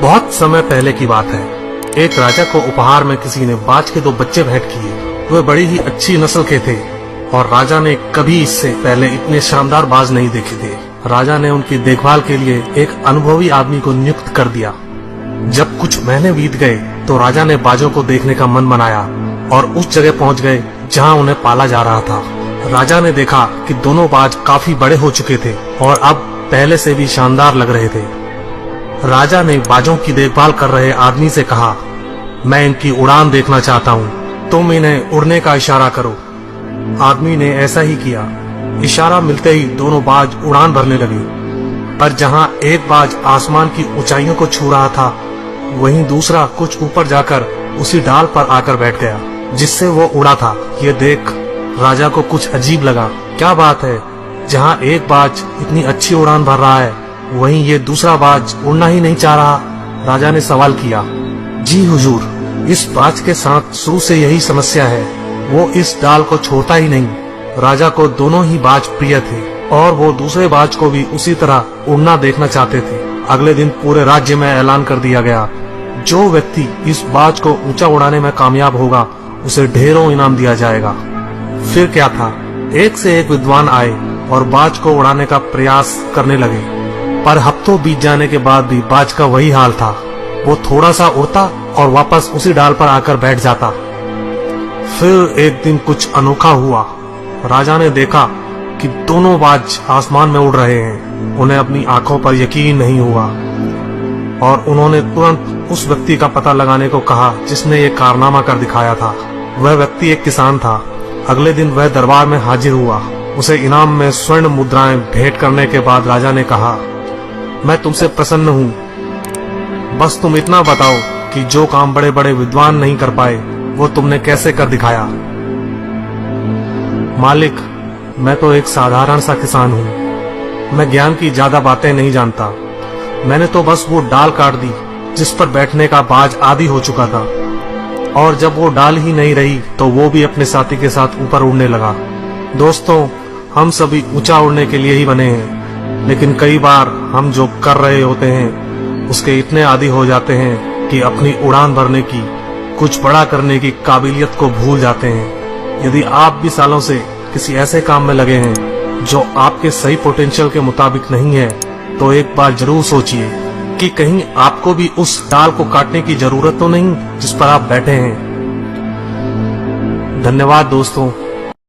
बहुत समय पहले की बात है। एक राजा को उपहार में किसी ने बाज के 2 बच्चे भेंट किए। वे बड़ी ही अच्छी नस्ल के थे और राजा ने कभी इससे पहले इतने शानदार बाज नहीं देखे थे। राजा ने उनकी देखभाल के लिए एक अनुभवी आदमी को नियुक्त कर दिया। जब कुछ महीने बीत गए तो राजा ने बाजों को देखने का मन बनाया और उस जगह पहुंच गए जहां उन्हें पाला जा रहा था। राजा ने देखा कि दोनों बाज काफी बड़े हो चुके थे और अब पहले से भी शानदार लग रहे थे। राजा ने बाजों की देखभाल कर रहे आदमी से कहा, मैं इनकी उड़ान देखना चाहता हूँ, तुम इन्हें उड़ने का इशारा करो। आदमी ने ऐसा ही किया। इशारा मिलते ही दोनों बाज उड़ान भरने लगे, पर जहाँ एक बाज आसमान की ऊंचाइयों को छू रहा था, वहीं दूसरा कुछ ऊपर जाकर उसी डाल पर आकर बैठ गया जिससे वो उड़ा था। ये देख राजा को कुछ अजीब लगा। क्या बात है, जहाँ एक बाज इतनी अच्छी उड़ान भर रहा है, वहीं ये दूसरा बाज उड़ना ही नहीं चाह रहा। राजा ने सवाल किया, जी हुजूर, इस बाज के साथ शुरू से यही समस्या है, वो इस डाल को छोड़ता ही नहीं। राजा को दोनों ही बाज प्रिय थे और वो दूसरे बाज को भी उसी तरह उड़ना देखना चाहते थे। अगले दिन पूरे राज्य में ऐलान कर दिया गया, जो व्यक्ति इस बाज को ऊंचा उड़ाने में कामयाब होगा उसे ढेरों इनाम दिया जाएगा। फिर क्या था, एक से एक विद्वान आए और बाज को उड़ाने का प्रयास करने लगे, पर हफ्तों बीत जाने के बाद भी बाज का वही हाल था। वो थोड़ा सा उड़ता और वापस उसी डाल पर आकर बैठ जाता। फिर एक दिन कुछ अनोखा हुआ। राजा ने देखा कि दोनों बाज आसमान में उड़ रहे हैं। उन्हें अपनी आंखों पर यकीन नहीं हुआ और उन्होंने तुरंत उस व्यक्ति का पता लगाने को कहा जिसने ये कारनामा कर दिखाया था। वह व्यक्ति एक किसान था। अगले दिन वह दरबार में हाजिर हुआ। उसे इनाम में स्वर्ण मुद्राएं भेंट करने के बाद राजा ने कहा, मैं तुमसे प्रसन्न हूँ, बस तुम इतना बताओ कि जो काम बड़े बड़े विद्वान नहीं कर पाए वो तुमने कैसे कर दिखाया। मालिक, मैं तो एक साधारण सा किसान हूँ, मैं ज्ञान की ज्यादा बातें नहीं जानता। मैंने तो बस वो डाल काट दी जिस पर बैठने का बाज आदी हो चुका था, और जब वो डाल ही नहीं रही तो वो भी अपने साथी के साथ ऊपर उड़ने लगा। दोस्तों, हम सभी ऊंचा उड़ने के लिए ही बने हैं, लेकिन कई बार हम जो कर रहे होते हैं उसके इतने आदी हो जाते हैं कि अपनी उड़ान भरने की, कुछ बड़ा करने की काबिलियत को भूल जाते हैं। यदि आप भी सालों से किसी ऐसे काम में लगे हैं जो आपके सही पोटेंशियल के मुताबिक नहीं है, तो एक बार जरूर सोचिए कि कहीं आपको भी उस डाल को काटने की जरूरत तो नहीं जिस पर आप बैठे हैं। धन्यवाद दोस्तों।